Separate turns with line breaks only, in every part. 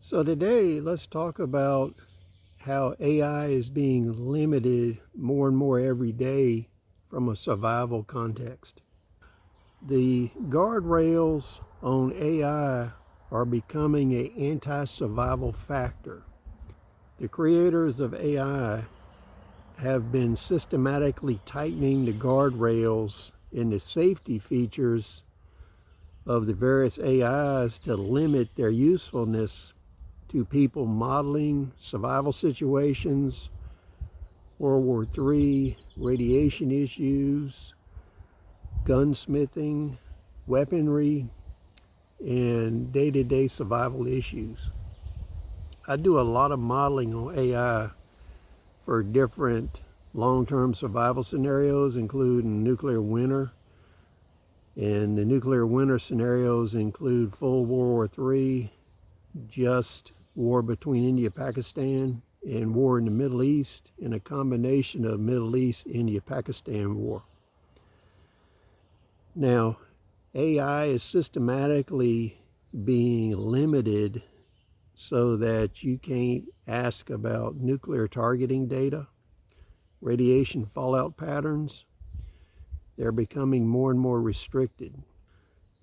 So today, let's talk about how AI is being limited more and more every day from a survival context. The guardrails on AI are becoming an anti-survival factor. The creators of AI have been systematically tightening the guardrails and the safety features of the various AIs to limit their usefulness to people modeling survival situations, World War III, radiation issues, gunsmithing, weaponry, and day-to-day survival issues. I do a lot of modeling on AI for different long-term survival scenarios, including nuclear winter. And the nuclear winter scenarios include full World War III, just war between India, Pakistan, and war in the Middle East, and a combination of Middle East, India, Pakistan war. Now, AI is systematically being limited so that you can't ask about nuclear targeting data, radiation fallout patterns. They're becoming more and more restricted.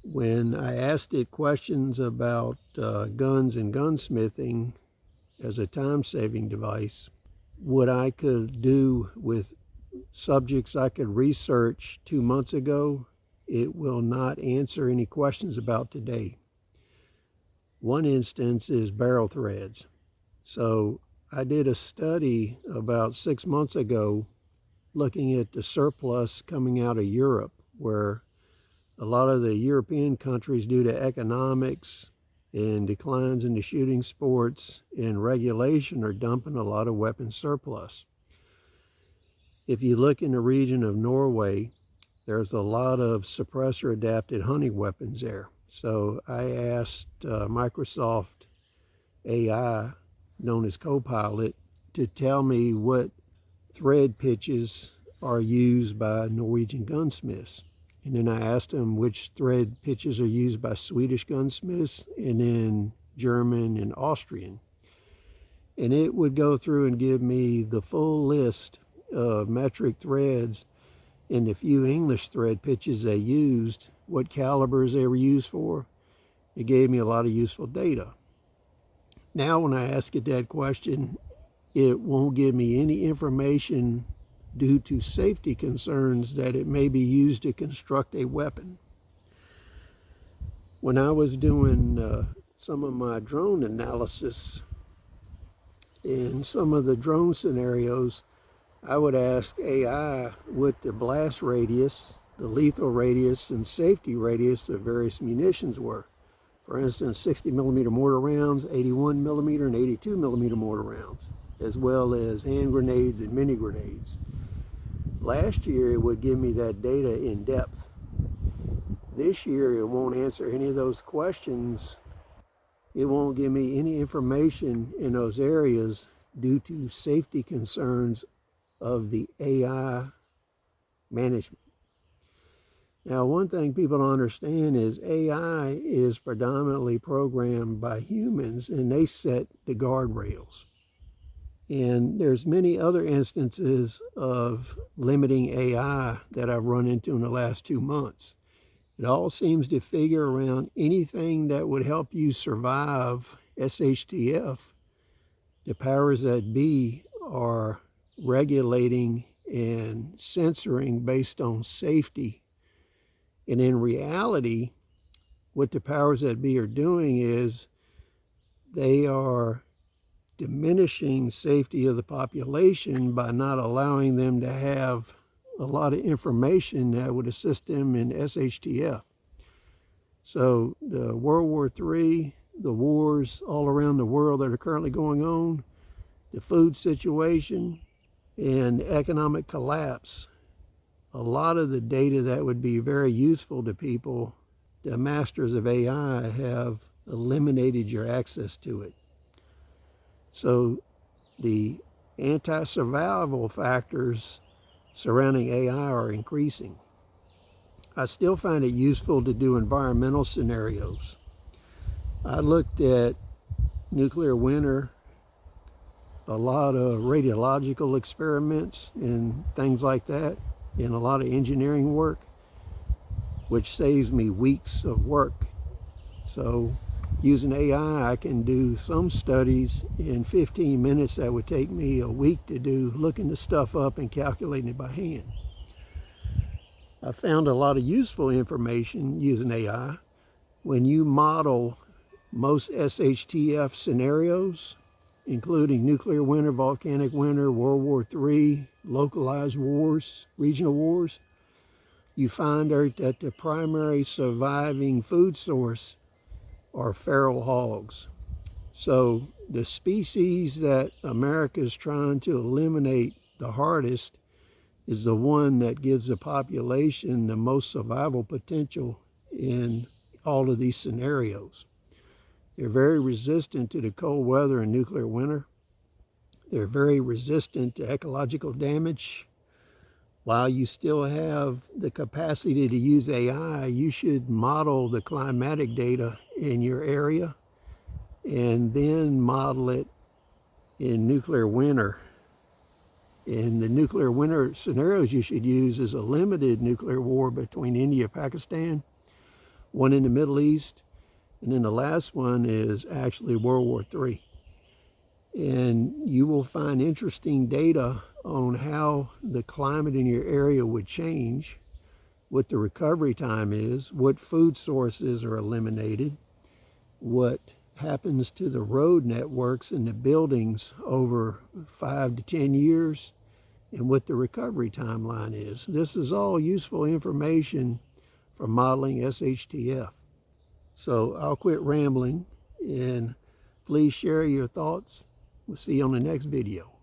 When I asked it questions about guns and gunsmithing as a time-saving device, what I could do with subjects I could research 2 months ago, it will not answer any questions about today. One instance is barrel threads. So I did a study about 6 months ago looking at the surplus coming out of Europe, where a lot of the European countries, due to economics and declines in the shooting sports and regulation, are dumping a lot of weapons surplus. If you look in the region of Norway, there's a lot of suppressor adapted hunting weapons there. So I asked Microsoft AI, known as Copilot, to tell me what thread pitches are used by Norwegian gunsmiths. And then I asked them which thread pitches are used by Swedish gunsmiths, and then German and Austrian. And it would go through and give me the full list of metric threads and the few English thread pitches they used, what calibers they were used for. It gave me a lot of useful data. Now when I ask it that question, it won't give me any information due to safety concerns that it may be used to construct a weapon. When I was doing some of my drone analysis in some of the drone scenarios, I would ask AI what the blast radius, the lethal radius, and safety radius of various munitions were. For instance, 60 millimeter mortar rounds, 81 millimeter, and 82 millimeter mortar rounds, as well as hand grenades and mini grenades. Last year, it would give me that data in depth. This year, it won't answer any of those questions. It won't give me any information in those areas due to safety concerns of the AI management. Now, one thing people don't understand is AI is predominantly programmed by humans, and they set the guardrails. And there's many other instances of limiting AI that I've run into in the last 2 months. It all seems to figure around anything that would help you survive SHTF. The powers that be are regulating and censoring based on safety. And in reality, what the powers that be are doing is they are diminishing safety of the population by not allowing them to have a lot of information that would assist them in SHTF. So the World War III, the wars all around the world that are currently going on, the food situation, and economic collapse, a lot of the data that would be very useful to people, the masters of AI have eliminated your access to it. So the anti-survival factors surrounding AI are increasing. I still find it useful to do environmental scenarios. I looked at nuclear winter, a lot of radiological experiments and things like that, and a lot of engineering work, which saves me weeks of work. So using AI, I can do some studies in 15 minutes that would take me a week to do, looking the stuff up and calculating it by hand. I found a lot of useful information using AI. When you model most SHTF scenarios, including nuclear winter, volcanic winter, World War III, localized wars, regional wars, you find out that the primary surviving food source are feral hogs. So the species that America is trying to eliminate the hardest is the one that gives the population the most survival potential in all of these scenarios. They're very resistant to the cold weather and nuclear winter. They're very resistant to ecological damage. While you still have the capacity to use AI, you should model the climatic data in your area and then model it in nuclear winter. And the nuclear winter scenarios you should use is a limited nuclear war between India and Pakistan, one in the Middle East, and then the last one is actually World War III. And you will find interesting data on how the climate in your area would change, what the recovery time is, what food sources are eliminated, what happens to the road networks and the buildings over 5 to 10 years, and what the recovery timeline is. This is all useful information for modeling SHTF. So I'll quit rambling, and please share your thoughts. We'll see you on the next video.